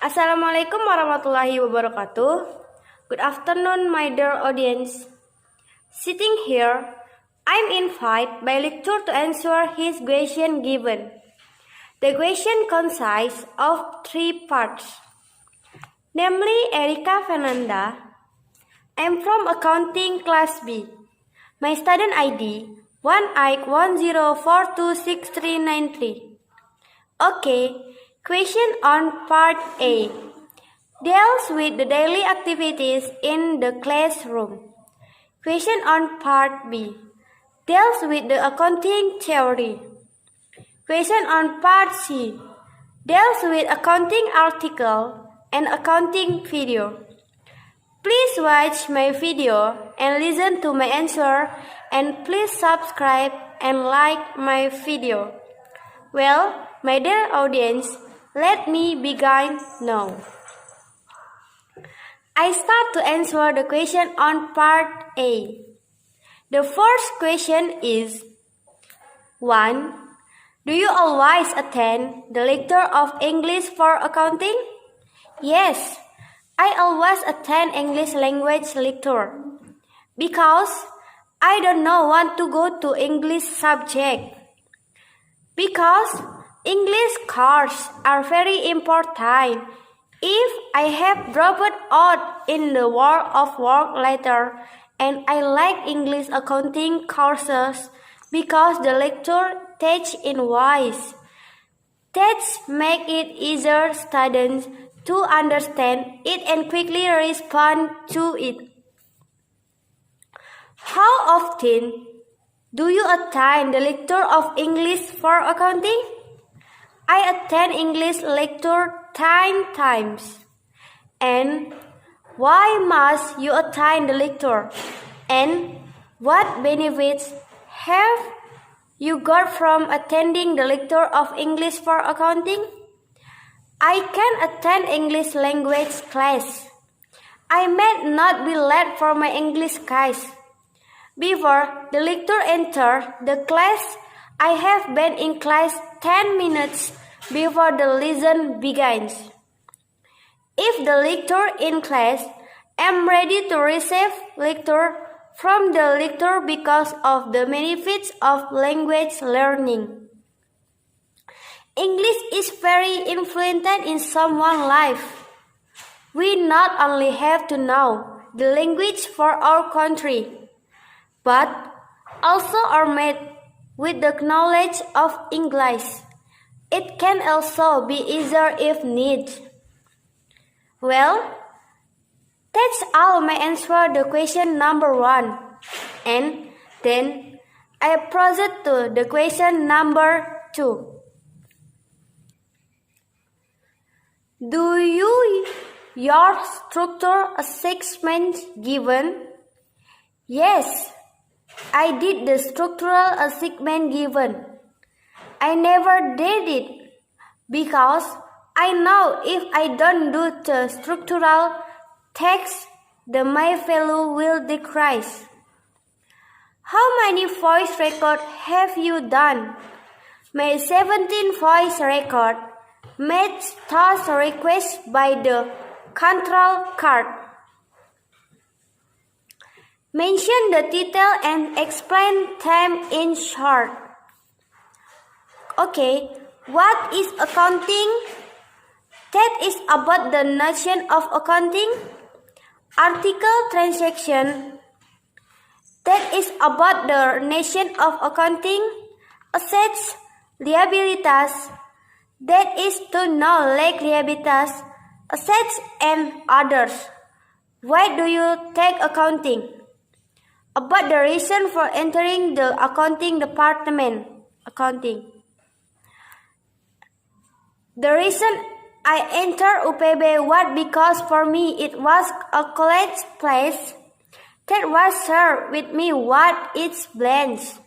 Assalamualaikum warahmatullahi wabarakatuh. Good afternoon, my dear audience. Sitting here, I'm invited by lecturer to answer his question given. The question consists of 3 parts, namely Erika, Vernanda. I'm from accounting class B. My student ID 1I10426393. Okay, question on part A deals with the daily activities in the classroom. Question on part B deals with the accounting theory. Question on part C deals with accounting article and accounting video. Please watch my video and listen to my answer, and please subscribe and like my video. Well, my dear audience, let me begin now. I start to answer the question on part A. The first question is 1. Do you always attend the lecture of English for accounting? Yes, I always attend English language lecture because I don't want to go to English subject. Because English courses are very important if I have dropped out in the world of work later, and I like English accounting courses because the lecture teach in voice. That make it easier students to understand it and quickly respond to it. How often do you attend the lecture of English for accounting? I attend English lecture 10 times. And why must you attend the lecture? And what benefits have you got from attending the lecture of English for accounting? I can attend English language class. I may not be late for my English class. Before the lecturer enters the class, I have been in class 10 minutes before the lesson begins. If the lecturer in class, am ready to receive lecture from the lecturer because of the benefits of language learning. English is very influential in someone's life. We not only have to know the language for our country, but also are made with the knowledge of English. It can also be easier if needed. Well, that's all my answer to question number 1. And then I proceed to the question number 2. Do you your structure assessment given? Yes, I did the structural assessment given. I never did it because I know if I don't do the structural text, my value will decrease. How many voice records have you done? My 17 voice record made task request by the control card. Mention the detail and explain them in short. Okay, what is accounting? That is about the notion of accounting. Article transaction. That is about the notion of accounting. Assets, liabilities. That is to know like liabilities, assets and others. Why do you take accounting? About the reason for entering the accounting department. Accounting. The reason I entered UPB was because for me it was a college place that was shared with me what its blends.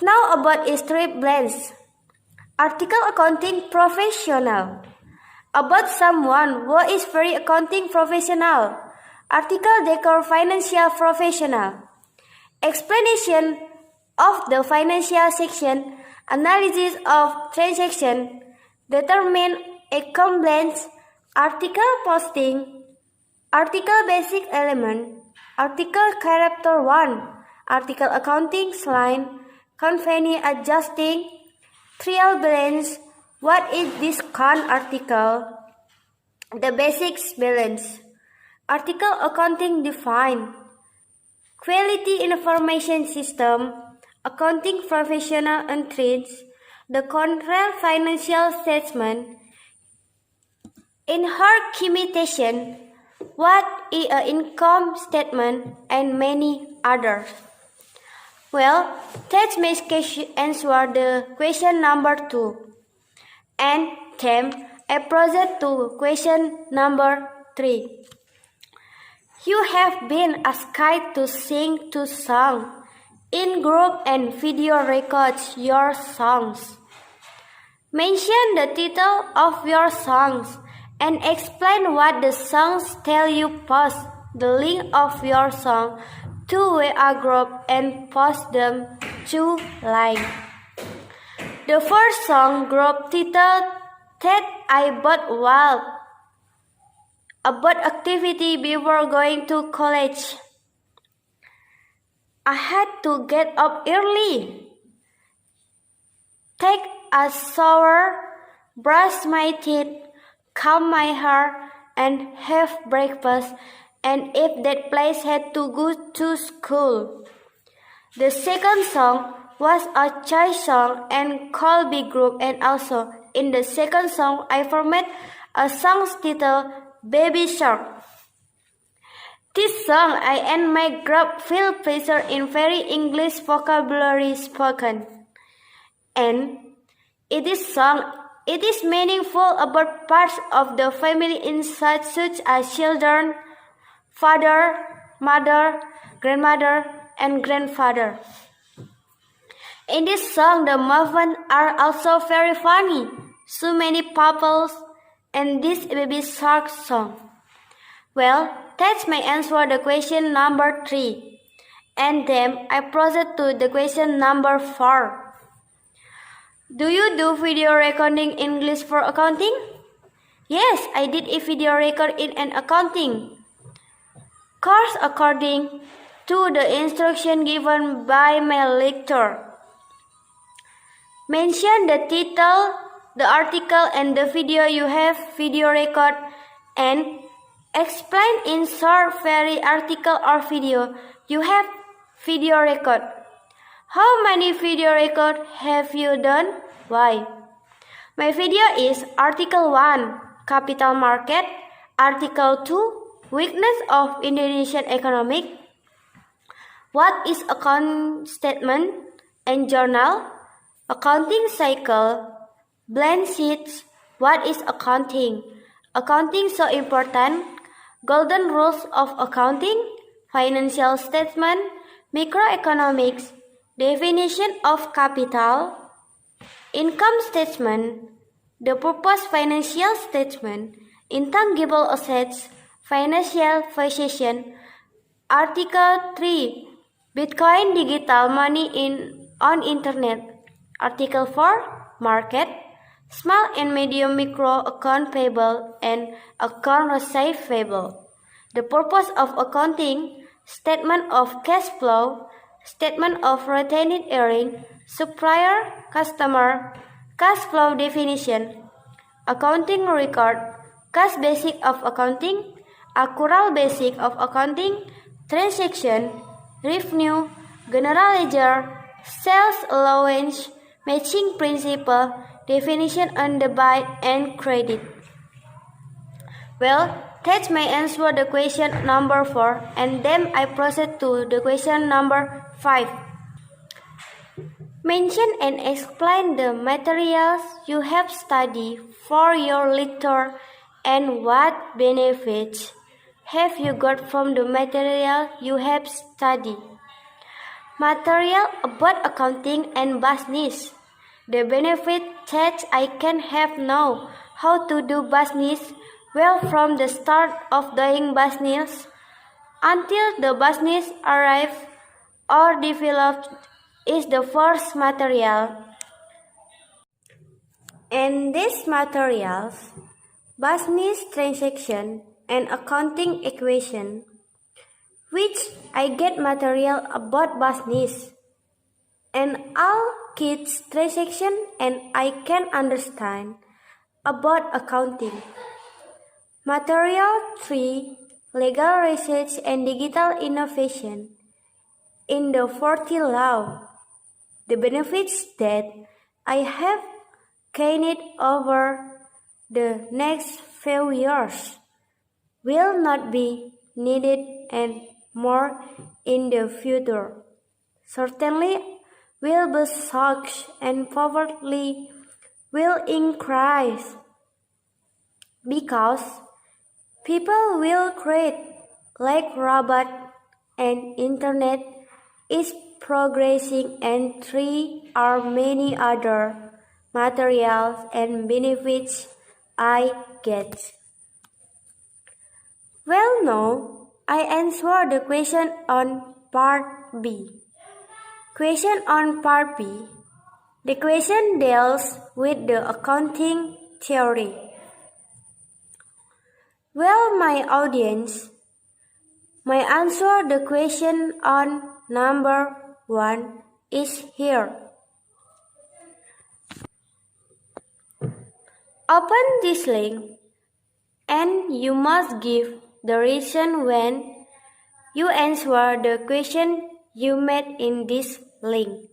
Now about history blends. Article accounting professional. About someone who is very accounting professional. Article decor financial professional. Explanation of the financial section. Analysis of transaction. Determine a complaint. Article posting, article basic element, article character 1, article accounting line, company adjusting, trial balance, what is discount article, the basics balance, article accounting define, quality information system, accounting professional entries, the control financial statement, in her imitation, what is an income statement, and many others. Well, let's answer the question number 2. And then I proceed to question number 3. You have been asked to sing 2 songs in group and video record your songs. Mention the title of your songs and explain what the songs tell you. Post the link of your song to WA group and post them to line. The first song group title that I bought while about activity before going to college. I had to get up early, take a shower, brush my teeth, comb my hair, and have breakfast, and if that place had to go to school. The second song was a choice song and called Big Group, and also in the second song I formed a song titled Baby Shark. This song I and my group feel pleasure in very English vocabulary spoken, and it is meaningful about parts of the family inside such as children, father, mother, grandmother, and grandfather. In this song, the movements are also very funny. So many bubbles in this Baby Shark song. Well, that's my answer to the question number 3. And then I proceed to the question number 4. Do you do video recording English for accounting? Yes, I did a video record in an accounting course according to the instruction given by my lecturer. Mention the title, the article, and the video you have video record, and explain in short very article or video you have video record. How many video record have you done? Why? My video is Article 1, Capital Market, Article 2, Weakness of Indonesian Economic, What is Account Statement and Journal, Accounting Cycle, Balance Sheets, What is Accounting, Accounting So Important, Golden Rules of Accounting, Financial Statement, Microeconomics, Definition of Capital, Income Statement, the Purpose Financial Statement, Intangible Assets, Financial Position, Article 3, Bitcoin Digital Money on Internet, Article 4, Market, Small and Medium Micro Account Payable and Account Receivable, the Purpose of Accounting, Statement of Cash Flow, Statement of Retained Earnings, Supplier, Customer, Cash Flow Definition, Accounting Record, Cash Basic of Accounting, Accrual Basic of Accounting, Transaction, Revenue, General Ledger, Sales Allowance, Matching Principle, Definition on debit and credit. Well, that's my answer to question number 4, and then I proceed to the question number 5. Mention and explain the materials you have studied for your lecture and what benefits have you got from the material you have studied. Material about accounting and business. The benefit that I can have now how to do business well from the start of doing business until the business arrives or developed is the first material. And these materials business transaction and accounting equation, which I get material about business and all kids transaction and I can understand about accounting. Material 3. Legal research and digital innovation. In the 40 law, the benefits that I have gained over the next few years will not be needed and more in the future. Certainly will be shocked and poverty will increase because people will create like robot and internet is progressing and 3 are many other materials and benefits I get. Well, now I answer the question on part B. Question on part B. The question deals with the accounting theory. Well, my audience, my answer the question on number 1 is here. Open this link and you must give the reason when you answer the question you made in this link.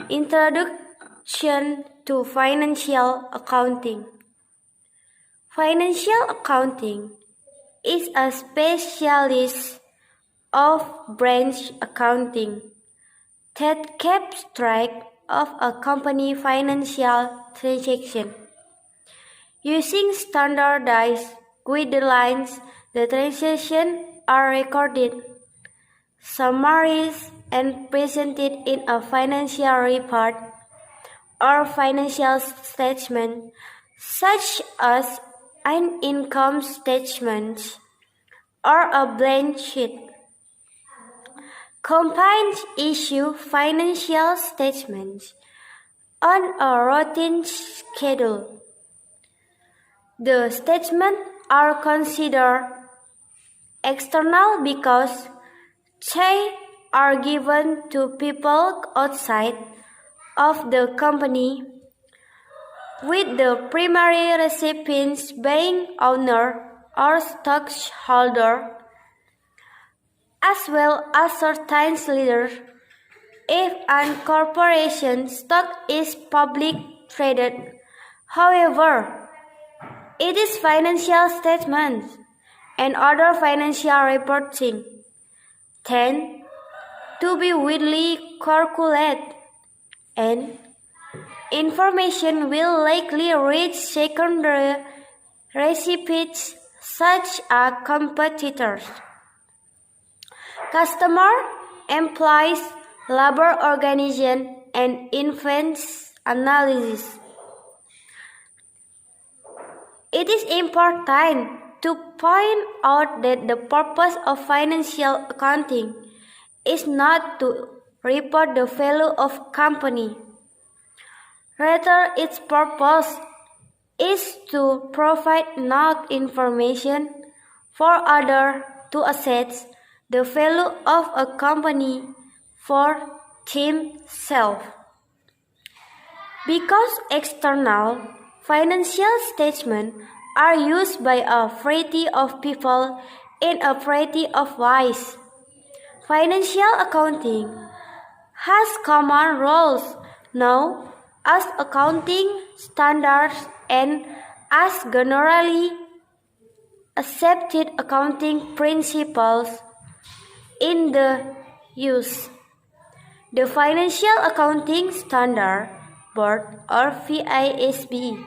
Introduction to Financial Accounting. Financial accounting is a specialist of branch accounting that keeps track of a company's financial transaction. Using standardized guidelines, the transactions are recorded, summarized, and presented in a financial report or financial statement, such as an income statement or a balance sheet. Companies issue financial statements on a routine schedule. The statements are considered external because they are given to people outside of the company, with the primary recipients being owner or stockholder, as well as certain leaders. If a corporation stock is public traded, however, it is financial statements and other financial reporting tend to be widely calculated, and information will likely reach secondary recipients such as competitors, customer, employees, labor organization, and events analysis. It is important to point out that the purpose of financial accounting is not to report the value of company. Rather, its purpose is to provide enough information for others to assess the value of a company for themselves. Because external financial statements are used by a variety of people in a variety of ways, financial accounting has common rules known as accounting standards and as generally accepted accounting principles in the use. The Financial Accounting Standard Board, or FISB,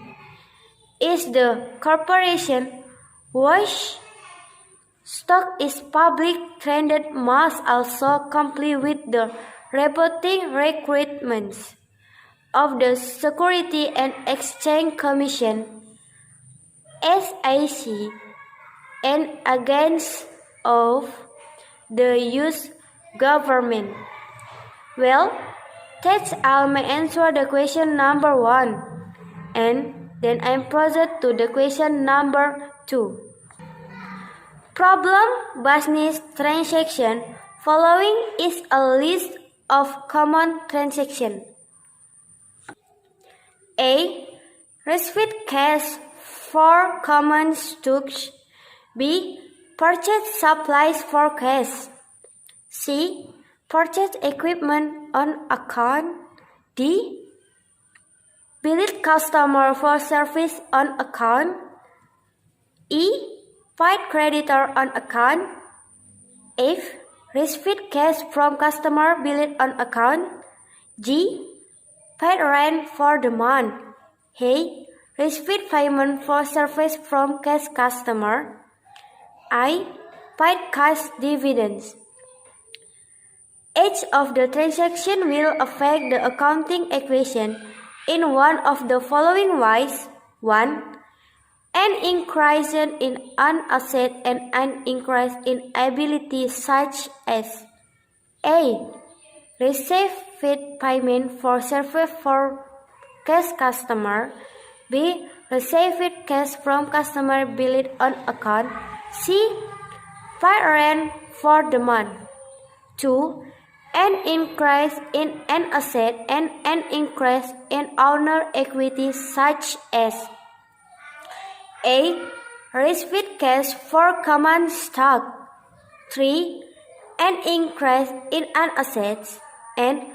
is the corporation which stock is public traded must also comply with the reporting requirements of the Security and Exchange Commission (SEC) and against of the U.S. government. Well, that's all my answer the question number 1, and Then I proceed to the question number 2. Problem business transaction. Following is a list of common transactions. A. Receive cash for common stocks. B. Purchase supplies for cash. C. Purchase equipment on account. D. Billed customer for service on account. E. Paid creditor on account. F. Receive cash from customer billed on account. G. Paid rent for the month. H. Receive payment for service from cash customer. I. Paid cash dividends. Each of the transactions will affect the accounting equation in one of the following ways. 1. An increase in an asset and an increase in liability such as A. Received payment for service for cash customer. B. Received cash from customer billed on account. C. Paid rent for the month. 2. An increase in an asset and an increase in owner equity such as A. Received cash for common stock. 3. An increase in an asset and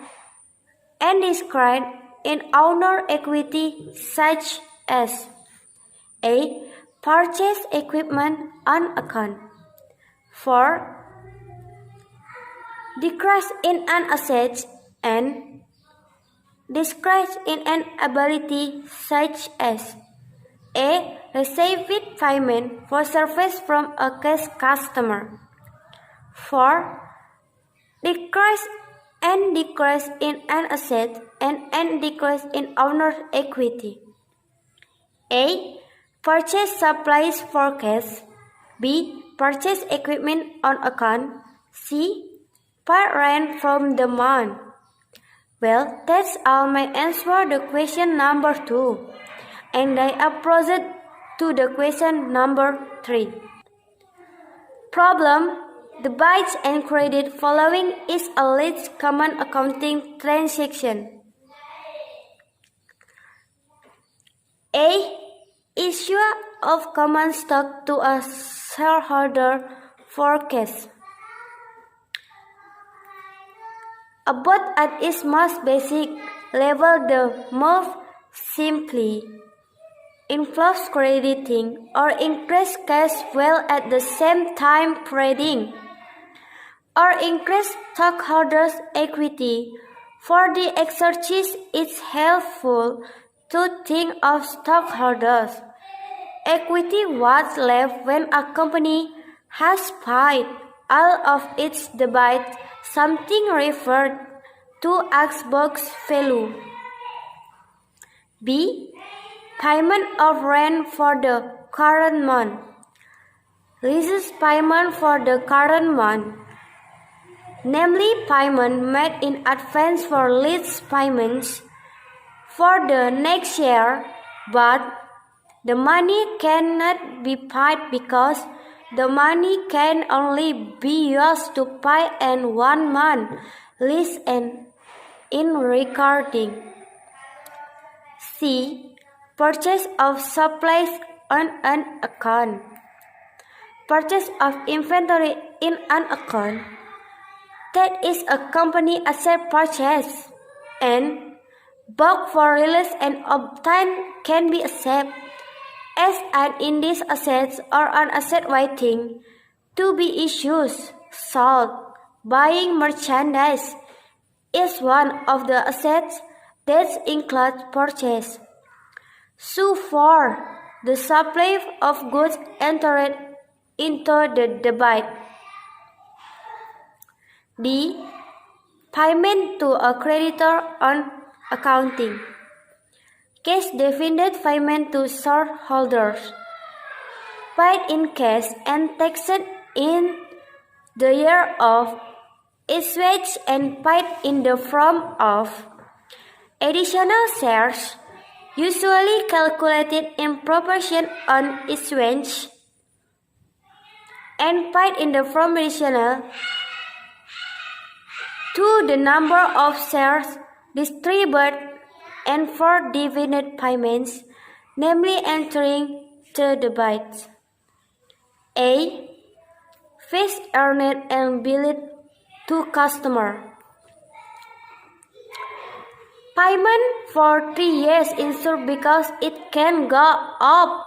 an decrease in owner equity such as A. Purchase equipment on account. 4. Decrease in an asset and decrease in an ability such as A. Received payment for service from a cash customer. 4. Decrease in an asset and decrease in owner equity. A. Purchase supplies for cash. B. Purchase equipment on account. C. Paid rent from the month. Well, that's all my answer to question number 2. And I approach to the question number 3. Problem. Debit and credit following is a least common accounting transaction. A. Issue of common stock to a shareholder for cash. About at its most basic level, the move simply involves crediting or increase cash while at the same time trading or increase stockholders' equity. For the exercise, it's helpful to think of stockholders' equity, what's left when a company has paid all of its debt, something referred to as book value. B. Payment of rent for the current month. Leases payment for the current month, namely payment made in advance for lease payments for the next year, but the money cannot be paid because the money can only be used to pay in 1 month lease and in recording. C. Purchase of supplies on an account. Purchase of inventory in an account. That is a company asset purchase, and bulk for release and obtain can be accepted as an index assets or an asset waiting to be issued, sold. Buying merchandise is one of the assets that includes purchase. So for the supply of goods entered into the debit. D. Payment to a creditor on accounting. Cash dividend payment to shareholders. Paid in cash and taxed in the year of issuance and paid in the form of additional shares usually calculated in proportion on its range, and paid in the proportional to the number of shares distributed and for dividend payments, namely entering the bytes. A. Fees earned and billed to customer. Payment for 3 years insured because it can go up.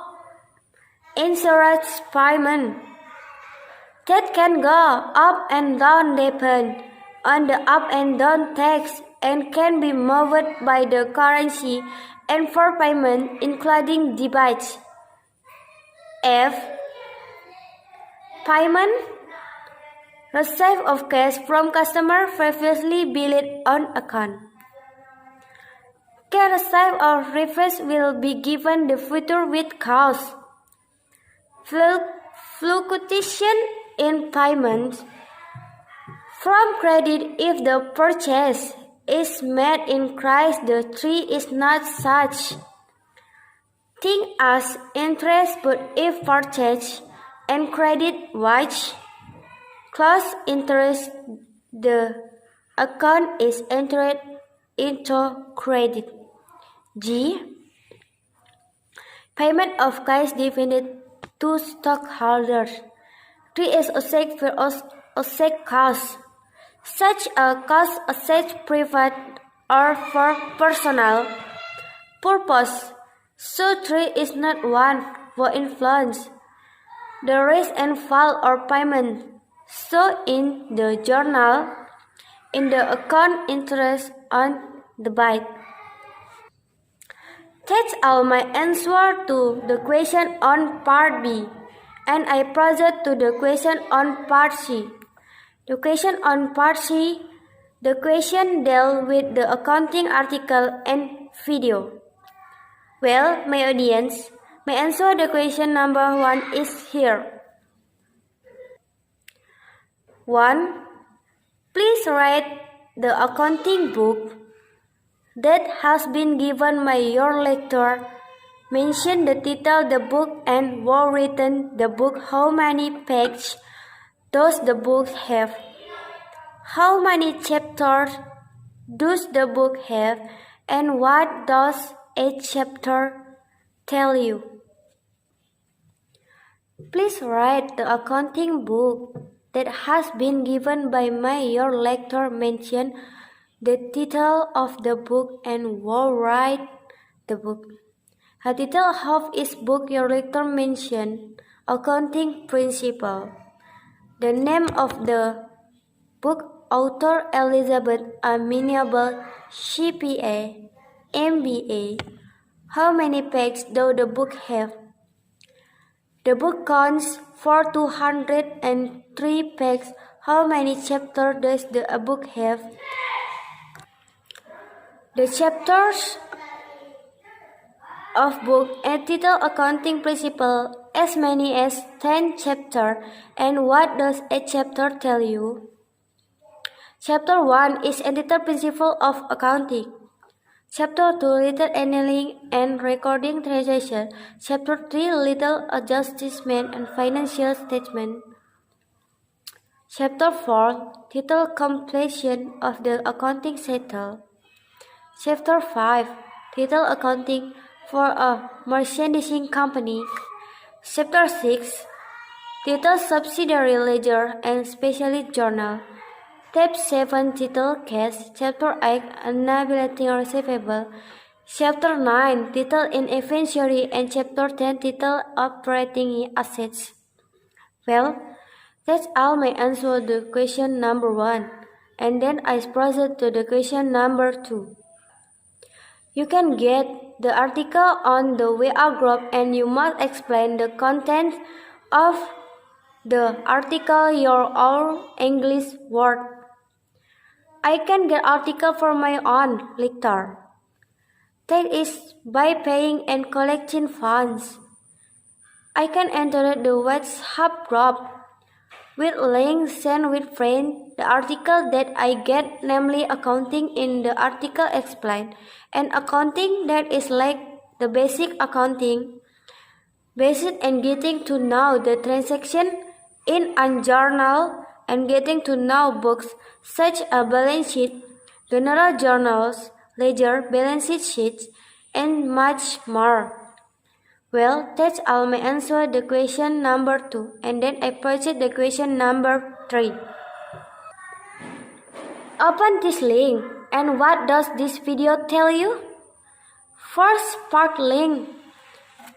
Insurance payment that can go up and down depend on the up and down tax and can be moved by the currency and for payment including debites. F. Payment receipt of cash from customer previously billed on account. Cash receipt or reverse will be given the future with cost. Fluctuation in payment from credit if the purchase is made in Christ the tree is not such thing as interest, but if purchase and credit wage close interest, the account is entered into credit. G. Payment of cash dividend to stockholders. 3 is asset for asset cost. Such a cost asset private or for personal purpose. So 3 is not one for influence. The risk and fall or payment. So in the journal, in the account interest on the byte. That's all my answer to the question on part B, and I proceed to the question on part C. The question on part C, the question dealt with the accounting article and video. Well, my audience, my answer to the question number 1 is here. 1. Please read the accounting book that has been given by your lecturer. Mention the title, the book, and who written the book, how many pages does the book have, how many chapters does the book have, and what does each chapter tell you. Please read the accounting book that has been given by your lecturer. Mention the title of the book and who write the book. The title of each book your lecturer mentioned accounting principle. The name of the book, author Elizabeth Amenable, CPA, MBA. How many pages does the book have? The book counts for 203 pages. How many chapters does the book have? The chapters of book entitled Accounting Principle, as many as 10 chapters, and what does a chapter tell you? Chapter 1 is entitled Principle of Accounting. Chapter 2, Little Analyzing and Recording Transaction. Chapter 3, Little Adjustment and Financial Statement. Chapter 4, Title Completion of the Accounting Settle. Chapter 5, Title Accounting for a Merchandising Company. Chapter 6, Title Subsidiary Ledger and Specialist Journal. Tab 7, Title Cash. Chapter 8, Unbilled Receivable. Chapter 9, Title Inventory, and Chapter 10, Title Operating Assets. Well, that's all my answer to question number 1, and then I proceed to the question number 2. You can get the article on the WA group, and you must explain the content of the article your own English word. I can get article for my own lecture. That is by paying and collecting funds. I can enter the WhatsApp group with links sent with friends. The article that I get, namely accounting in the article explained, and accounting that is like the basic accounting, basic and getting to know the transaction in a journal and getting to know books such as balance sheet, general journals, ledger, balance sheets, and much more. Well, that's all my answer the question number 2, and then I proceed the question number 3. Open this link, and what does this video tell you? First part link.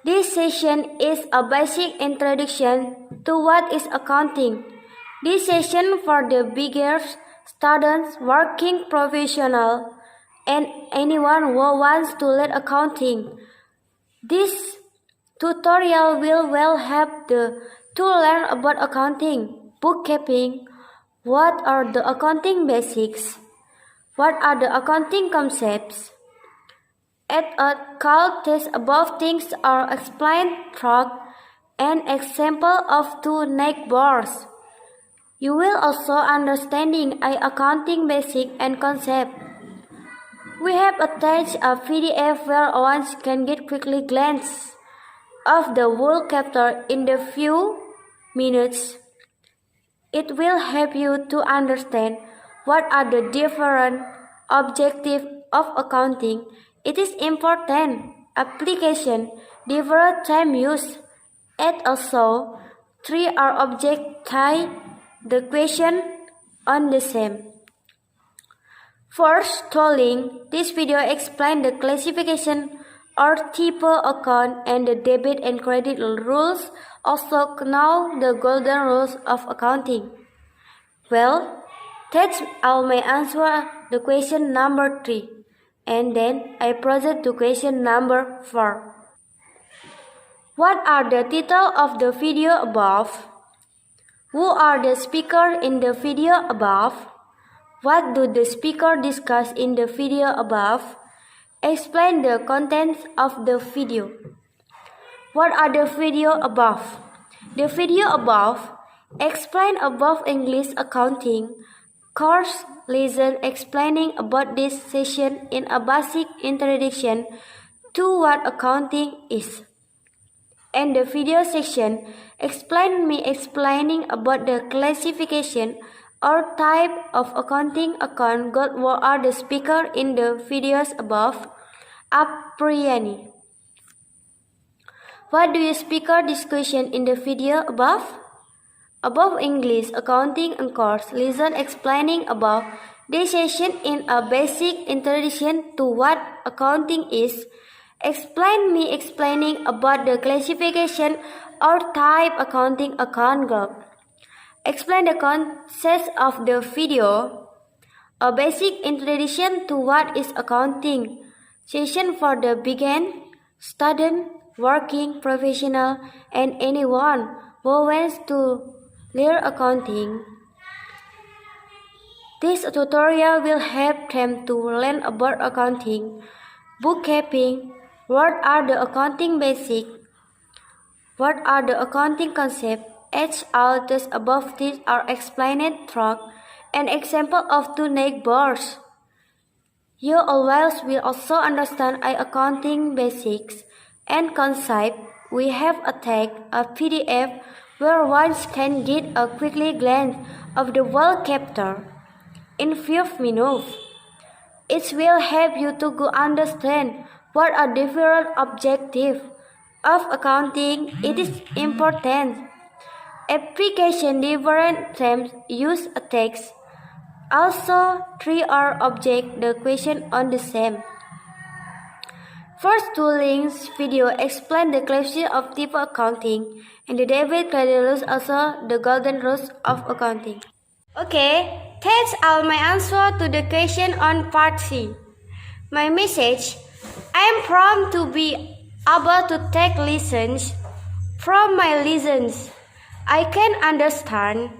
This session is a basic introduction to what is accounting. This session for the beginners, students, working professional, and anyone who wants to learn accounting. This tutorial will help to learn about accounting, bookkeeping, what are the accounting basics, what are the accounting concepts. At a call test above things are explained through an example of 2 neighbors. You will also understanding a accounting basic and concept. We have attached a PDF where one can get quickly glance of the whole chapter in the few minutes. It will help you to understand what are the different objectives of accounting. It is important application, different time use, and also 3 are object tie the question on the same. First, tolling. This video explains the classification or type account and the debit and credit rules, also know the golden rules of accounting. Well, that's all my answer the question number 3. And then I proceed to question number 4. What are the title of the video above? Who are the speakers in the video above? What do the speaker discuss in the video above? Explain the contents of the video. What are the video above? The video above explain above English accounting course lesson explaining about this session in a basic introduction to what accounting is. And the video section explaining about the classification or type of accounting account got what are the speaker in the videos above. Apriyani. What do you speaker discussion in the video above? Above English accounting and course lesson explaining about this session in a basic introduction to what accounting is. Explaining about the classification or type accounting account group. Explain the concept of the video. A basic introduction to what is accounting. Session for the beginner, student, working professional, and anyone who wants to learn accounting. This tutorial will help them to learn about accounting, bookkeeping, what are the accounting basics, what are the accounting concepts, as all the above these are explained through an example of 2 neighbors. You always will also understand accounting basics and concepts. We have attached a PDF where one can get a quickly glance of the whole chapter in 5 minutes. It will help you to understand what are different objectives of accounting. It is important. Application different terms use a text. Also, 3 are object the question on the same. First 2 links video explain the classification of type accounting and the debit credit rules, also the golden rules of accounting. Okay, that's all my answer to the question on part C. My message: I am proud to be able to take lessons. From my lessons, I can understand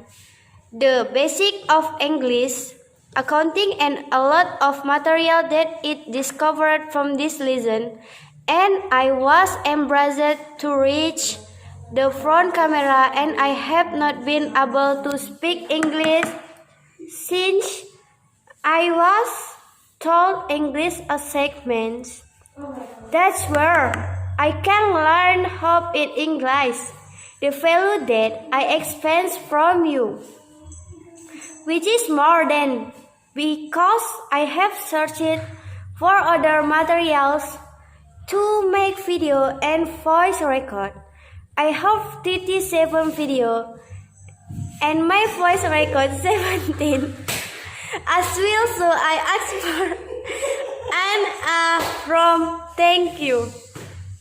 the basic of English, accounting, and a lot of material that it discovered from this lesson, and I was embarrassed to reach the front camera, and I have not been able to speak English since I was told English assignments. That's where I can learn hope in English, the value that I expect from you, which is more than because I have searched for other materials to make video and voice record. I have 37 video and my voice record 17. As well, so I ask for an from thank you.